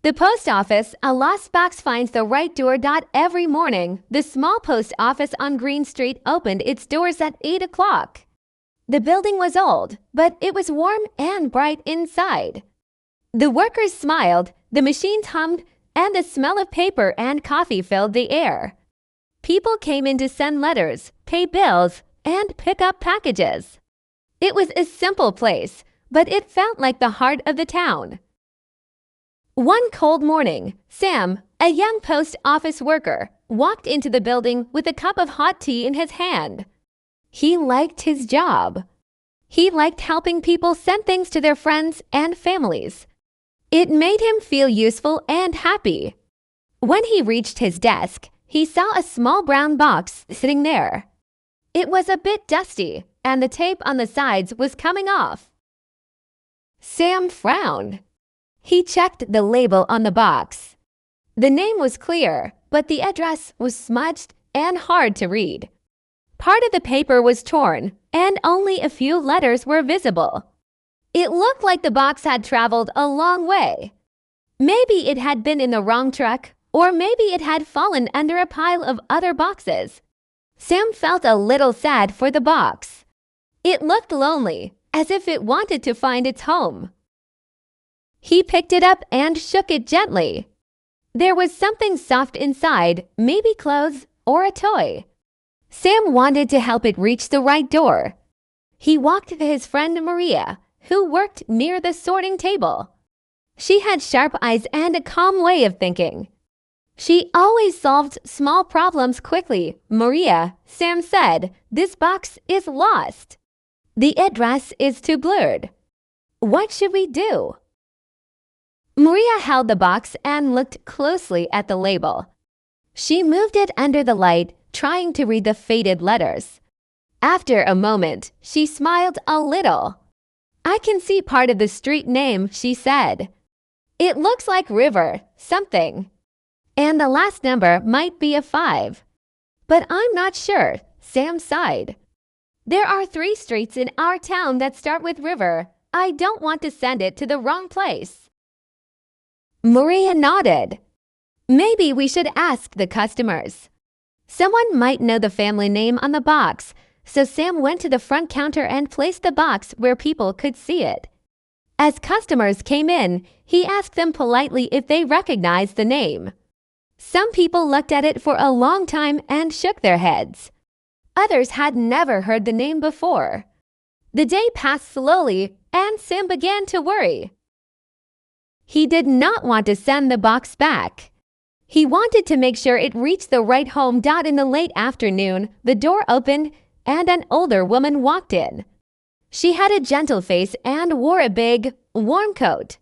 The post office, a lost box finds the right door. Every morning, the small post office on Green Street opened its doors at 8 o'clock. The building was old, but it was warm and bright inside. The workers smiled, the machines hummed, and the smell of paper and coffee filled the air. People came in to send letters, pay bills, and pick up packages. It was a simple place, but it felt like the heart of the town. One cold morning, Sam, a young post office worker, walked into the building with a cup of hot tea in his hand. He liked his job. He liked helping people send things to their friends and families. It made him feel useful and happy. When he reached his desk, he saw a small brown box sitting there. It was a bit dusty, and the tape on the sides was coming off. Sam frowned. He checked the label on the box. The name was clear, but the address was smudged and hard to read. Part of the paper was torn, and only a few letters were visible. It looked like the box had traveled a long way. Maybe it had been in the wrong truck, or maybe it had fallen under a pile of other boxes. Sam felt a little sad for the box. It looked lonely, as if it wanted to find its home. He picked it up and shook it gently. There was something soft inside, maybe clothes or a toy. Sam wanted to help it reach the right door. He walked to his friend Maria, who worked near the sorting table. She had sharp eyes and a calm way of thinking. She always solved small problems quickly. Maria, Sam said, "This box is lost. The address is too blurred. What should we do?" Maria held the box and looked closely at the label. She moved it under the light, trying to read the faded letters. After a moment, she smiled a little. "I can see part of the street name," she said. "It looks like River something. And the last number might be a 5. But I'm not sure," Sam sighed. "There are 3 streets in our town that start with River. I don't want to send it to the wrong place." Maria nodded. "Maybe we should ask the customers. Someone might know the family name on the box," so Sam went to the front counter and placed the box where people could see it. As customers came in, he asked them politely if they recognized the name. Some people looked at it for a long time and shook their heads. Others had never heard the name before. The day passed slowly, and Sam began to worry. He did not want to send the box back. He wanted to make sure it reached the right home. In the late afternoon, the door opened and an older woman walked in. She had a gentle face and wore a big, warm coat.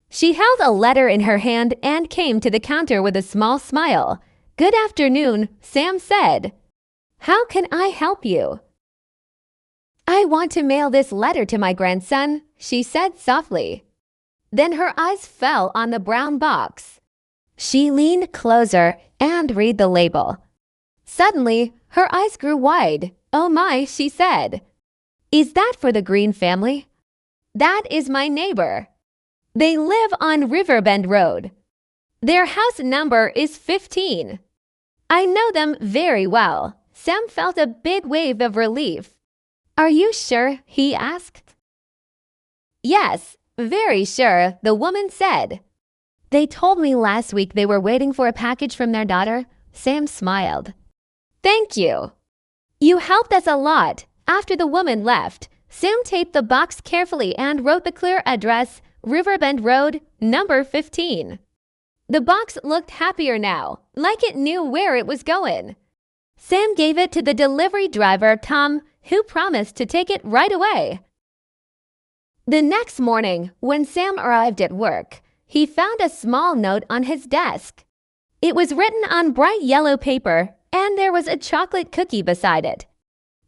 She held a letter in her hand and came to the counter with a small smile. "Good afternoon," Sam said. "How can I help you?" "I want to mail this letter to my grandson," she said softly. Then her eyes fell on the brown box. She leaned closer and read the label. Suddenly, her eyes grew wide. "Oh my," she said. "Is that for the Green family?" "That is my neighbor. They live on Riverbend Road. Their house number is 15. I know them very well." Sam felt a big wave of relief. "Are you sure?" he asked. "Yes, very sure," the woman said. "They told me last week they were waiting for a package from their daughter." Sam smiled. "Thank you. You helped us a lot." After the woman left, Sam taped the box carefully and wrote the clear address, Riverbend Road, number 15. The box looked happier now, like it knew where it was going. Sam gave it to the delivery driver, Tom, who promised to take it right away. The next morning, when Sam arrived at work, he found a small note on his desk. It was written on bright yellow paper, and there was a chocolate cookie beside it.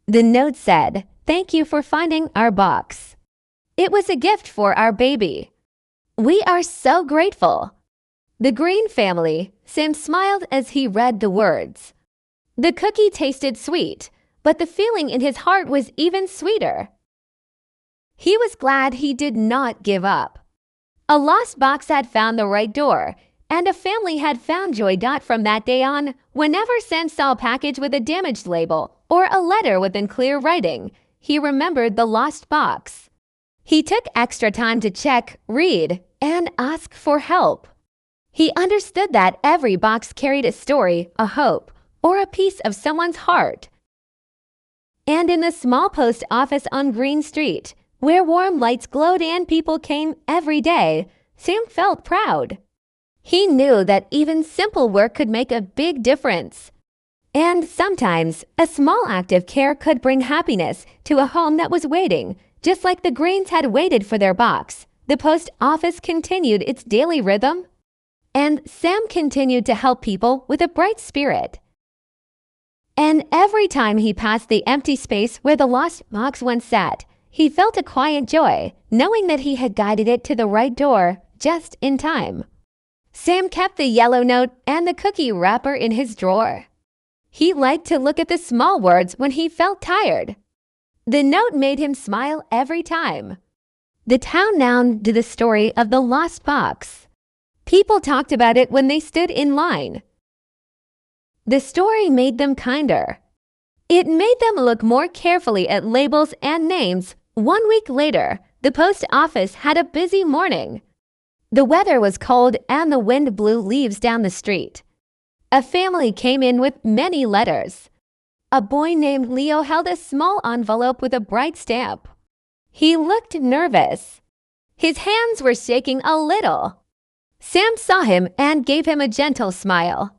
The note said, "Thank you for finding our box. It was a gift for our baby. We are so grateful." The Green family, Sam smiled as he read the words. The cookie tasted sweet, but the feeling in his heart was even sweeter. He was glad he did not give up. A lost box had found the right door, and a family had found Joy. From that day on, whenever Sam saw a package with a damaged label or a letter with unclear writing, he remembered the lost box. He took extra time to check, read, and ask for help. He understood that every box carried a story, a hope, or a piece of someone's heart. And in the small post office on Green Street, where warm lights glowed and people came every day, Sam felt proud. He knew that even simple work could make a big difference. And sometimes, a small act of care could bring happiness to a home that was waiting, just like the Greens had waited for their box. The post office continued its daily rhythm, and Sam continued to help people with a bright spirit. And every time he passed the empty space where the lost box once sat, he felt a quiet joy, knowing that he had guided it to the right door just in time. Sam kept the yellow note and the cookie wrapper in his drawer. He liked to look at the small words when he felt tired. The note made him smile every time. The town now knew the story of the lost box. People talked about it when they stood in line. The story made them kinder. It made them look more carefully at labels and names. 1 week later, the post office had a busy morning. The weather was cold and the wind blew leaves down the street. A family came in with many letters. A boy named Leo held a small envelope with a bright stamp. He looked nervous. His hands were shaking a little. Sam saw him and gave him a gentle smile.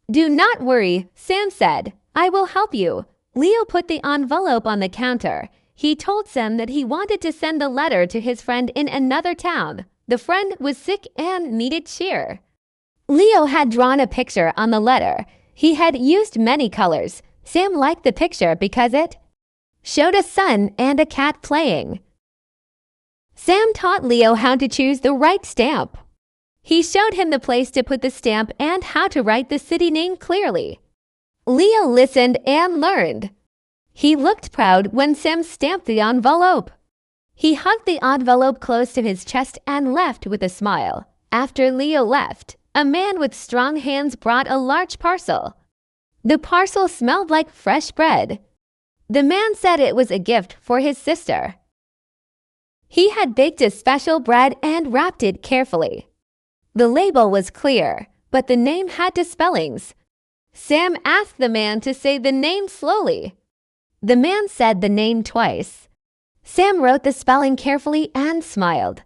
"Do not worry," Sam said. "I will help you." Leo put the envelope on the counter. He told Sam that he wanted to send the letter to his friend in another town. The friend was sick and needed cheer. Leo had drawn a picture on the letter. He had used many colors. Sam liked the picture because it showed a sun and a cat playing. Sam taught Leo how to choose the right stamp. He showed him the place to put the stamp and how to write the city name clearly. Leo listened and learned. He looked proud when Sam stamped the envelope. He hugged the envelope close to his chest and left with a smile. After Leo left, a man with strong hands brought a large parcel. The parcel smelled like fresh bread. The man said it was a gift for his sister. He had baked a special bread and wrapped it carefully. The label was clear, but the name had two spellings. Sam asked the man to say the name slowly. The man said the name twice. Sam wrote the spelling carefully and smiled.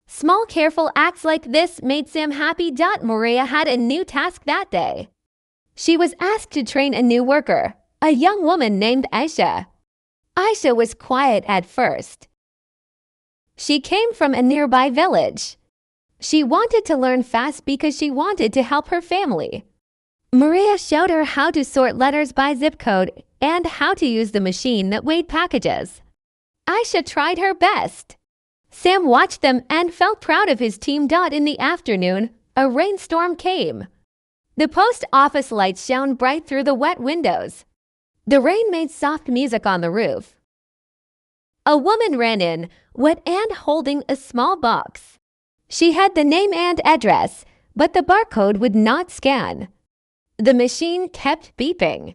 Small careful acts like this made Sam happy. Maria had a new task that day. She was asked to train a new worker, a young woman named Aisha. Aisha was quiet at first. She came from a nearby village. She wanted to learn fast because she wanted to help her family. Maria showed her how to sort letters by zip code and how to use the machine that weighed packages. Aisha tried her best. Sam watched them and felt proud of his team. In the afternoon, a rainstorm came. The post office lights shone bright through the wet windows. The rain made soft music on the roof. A woman ran in, wet and holding a small box. She had the name and address, but the barcode would not scan. The machine kept beeping.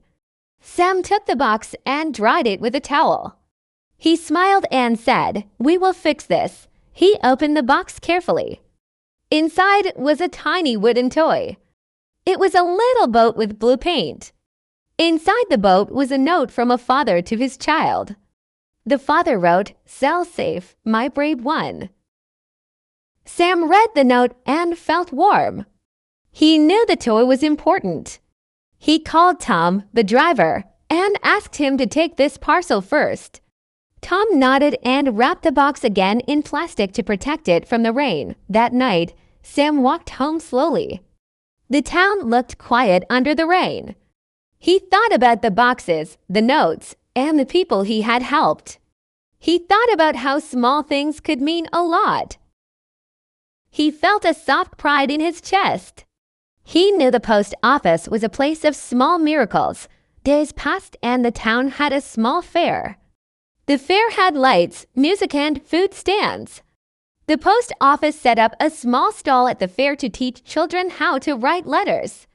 Sam took the box and dried it with a towel. He smiled and said, "We will fix this." He opened the box carefully. Inside was a tiny wooden toy. It was a little boat with blue paint. Inside the boat was a note from a father to his child. The father wrote, "Sail safe, my brave one." Sam read the note and felt warm. He knew the toy was important. He called Tom, the driver, and asked him to take this parcel first. Tom nodded and wrapped the box again in plastic to protect it from the rain. That night, Sam walked home slowly. The town looked quiet under the rain. He thought about the boxes, the notes, and the people he had helped. He thought about how small things could mean a lot. He felt a soft pride in his chest. He knew the post office was a place of small miracles. Days passed and the town had a small fair. The fair had lights, music, and food stands. The post office set up a small stall at the fair to teach children how to write letters.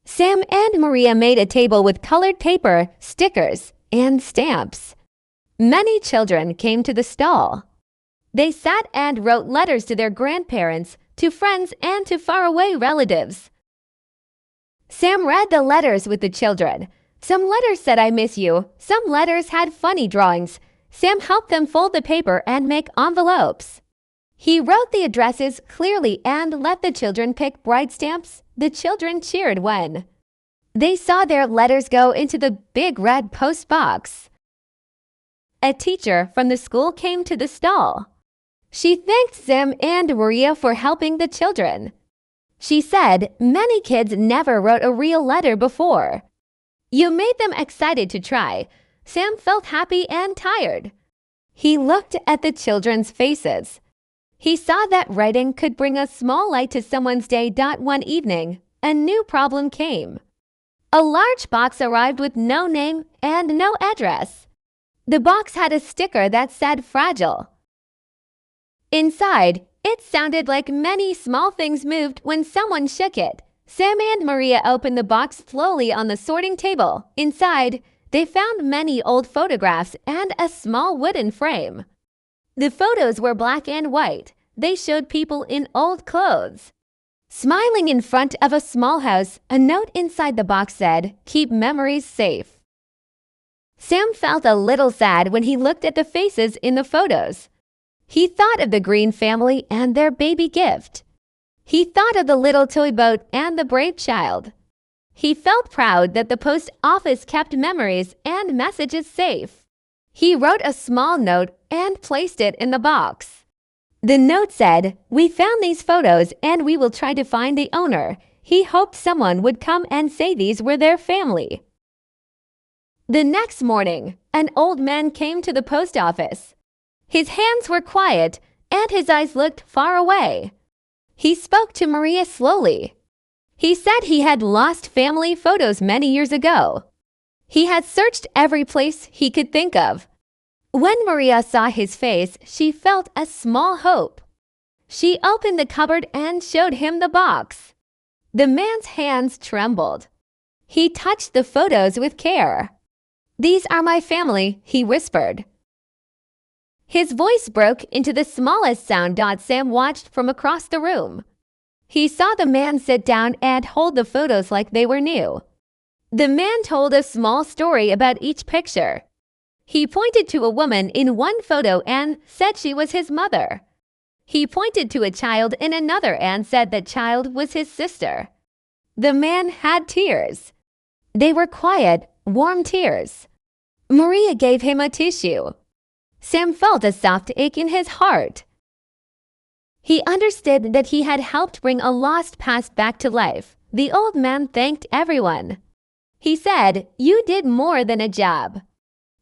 Sam and Maria made a table with colored paper, stickers, and stamps. Many children came to the stall. They sat and wrote letters to their grandparents, to friends, and to faraway relatives. Sam read the letters with the children. Some letters said, "I miss you." Some letters had funny drawings. Sam helped them fold the paper and make envelopes. He wrote the addresses clearly and let the children pick bright stamps. The children cheered when they saw their letters go into the big red post box. A teacher from the school came to the stall. She thanked Sam and Maria for helping the children. She said many kids never wrote a real letter before. You made them excited to try. Sam felt happy and tired. He looked at the children's faces. He saw that writing could bring a small light to someone's day. One evening, a new problem came. A large box arrived with no name and no address. The box had a sticker that said "Fragile." Inside, it sounded like many small things moved when someone shook it. Sam and Maria opened the box slowly on the sorting table. Inside, they found many old photographs and a small wooden frame. The photos were black and white. They showed people in old clothes. Smiling in front of a small house, a note inside the box said, "Keep memories safe." Sam felt a little sad when he looked at the faces in the photos. He thought of the Green family and their baby gift. He thought of the little toy boat and the brave child. He felt proud that the post office kept memories and messages safe. He wrote a small note and placed it in the box. The note said, "We found these photos and we will try to find the owner." He hoped someone would come and say these were their family. The next morning, an old man came to the post office. His hands were quiet and his eyes looked far away. He spoke to Maria slowly. He said he had lost family photos many years ago. He had searched every place he could think of. When Maria saw his face, she felt a small hope. She opened the cupboard and showed him the box. The man's hands trembled. He touched the photos with care. "These are my family," he whispered. His voice broke into the smallest sound. Sam watched from across the room. He saw the man sit down and hold the photos like they were new. The man told a small story about each picture. He pointed to a woman in one photo and said she was his mother. He pointed to a child in another and said that child was his sister. The man had tears. They were quiet, warm tears. Maria gave him a tissue. Sam felt a soft ache in his heart. He understood that he had helped bring a lost past back to life. The old man thanked everyone. He said, "You did more than a job.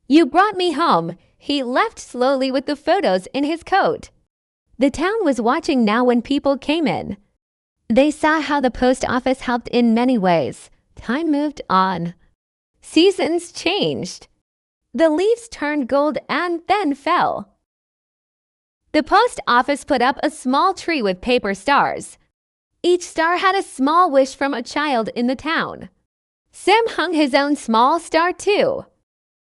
You brought me home." He left slowly with the photos in his coat. The town was watching now when people came in. They saw how the post office helped in many ways. Time moved on. Seasons changed. The leaves turned gold and then fell. The post office put up a small tree with paper stars. Each star had a small wish from a child in the town. Sam hung his own small star too.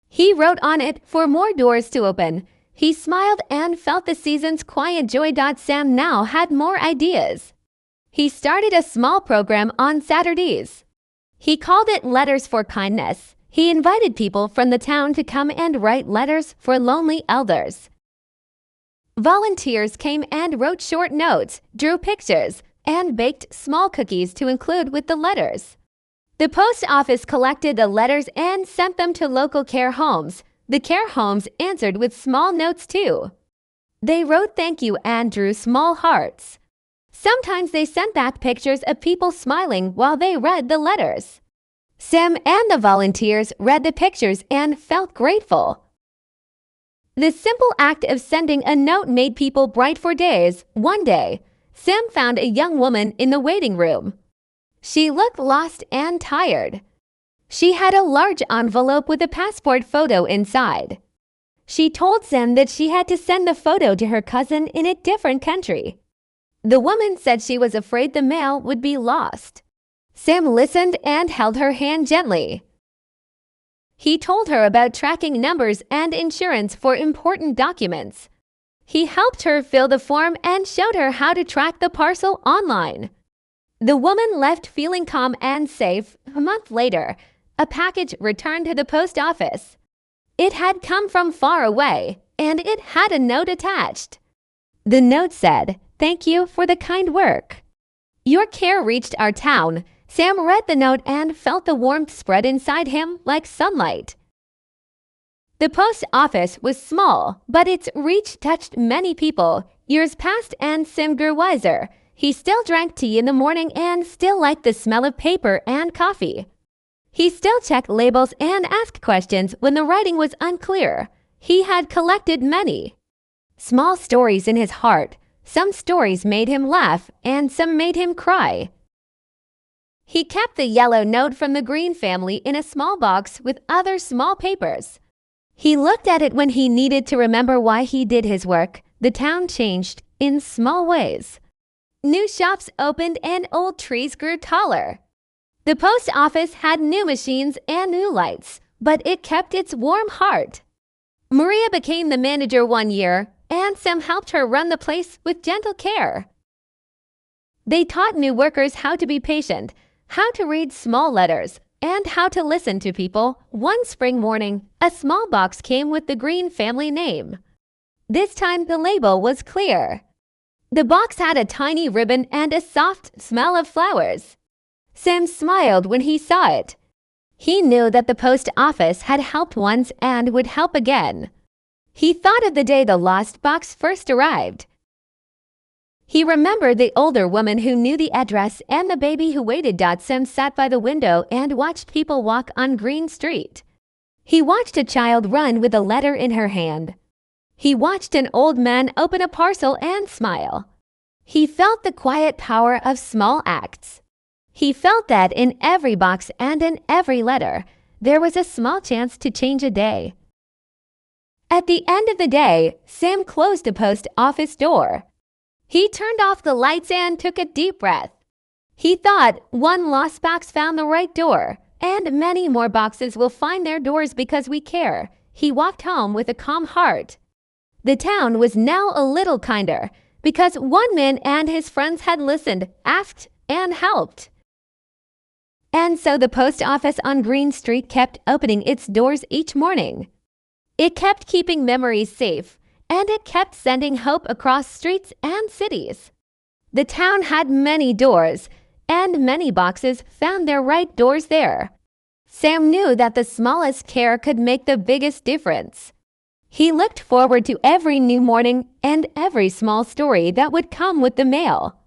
He wrote on it for more doors to open. He smiled and felt the season's quiet joy. Sam now had more ideas. He started a small program on Saturdays. He called it Letters for Kindness. He invited people from the town to come and write letters for lonely elders. Volunteers came and wrote short notes, drew pictures, and baked small cookies to include with the letters. The post office collected the letters and sent them to local care homes. The care homes answered with small notes too. They wrote thank you and drew small hearts. Sometimes they sent back pictures of people smiling while they read the letters. Sam and the volunteers read the pictures and felt grateful. The simple act of sending a note made people bright for days. One day, Sam found a young woman in the waiting room. She looked lost and tired. She had a large envelope with a passport photo inside. She told Sam that she had to send the photo to her cousin in a different country. The woman said she was afraid the mail would be lost. Sam listened and held her hand gently. He told her about tracking numbers and insurance for important documents. He helped her fill the form and showed her how to track the parcel online. The woman left feeling calm and safe. A month later, a package returned to the post office. It had come from far away, and it had a note attached. The note said, "Thank you for the kind work. Your care reached our town." Sam read the note and felt the warmth spread inside him like sunlight. The post office was small, but its reach touched many people. Years passed and Sam grew wiser. He still drank tea in the morning and still liked the smell of paper and coffee. He still checked labels and asked questions when the writing was unclear. He had collected many small stories in his heart. Some stories made him laugh and some made him cry. He kept the yellow note from the Green family in a small box with other small papers. He looked at it when he needed to remember why he did his work. The town changed in small ways. New shops opened and old trees grew taller. The post office had new machines and new lights, but it kept its warm heart. Maria became the manager one year, and Sam helped her run the place with gentle care. They taught new workers how to be patient, how to read small letters, and how to listen to people. One spring morning, a small box came with the Green family name. This time the label was clear. The box had a tiny ribbon and a soft smell of flowers. Sam smiled when he saw it. He knew that the post office had helped once and would help again. He thought of the day the lost box first arrived. He remembered the older woman who knew the address and the baby who waited. Sam sat by the window and watched people walk on Green Street. He watched a child run with a letter in her hand. He watched an old man open a parcel and smile. He felt the quiet power of small acts. He felt that in every box and in every letter, there was a small chance to change a day. At the end of the day, Sam closed the post office door. He turned off the lights and took a deep breath. He thought one lost box found the right door, and many more boxes will find their doors because we care. He walked home with a calm heart. The town was now a little kinder because one man and his friends had listened, asked, and helped. And so the post office on Green Street kept opening its doors each morning. It kept keeping memories safe, and it kept sending hope across streets and cities. The town had many doors, and many boxes found their right doors there. Sam knew that the smallest care could make the biggest difference. He looked forward to every new morning and every small story that would come with the mail.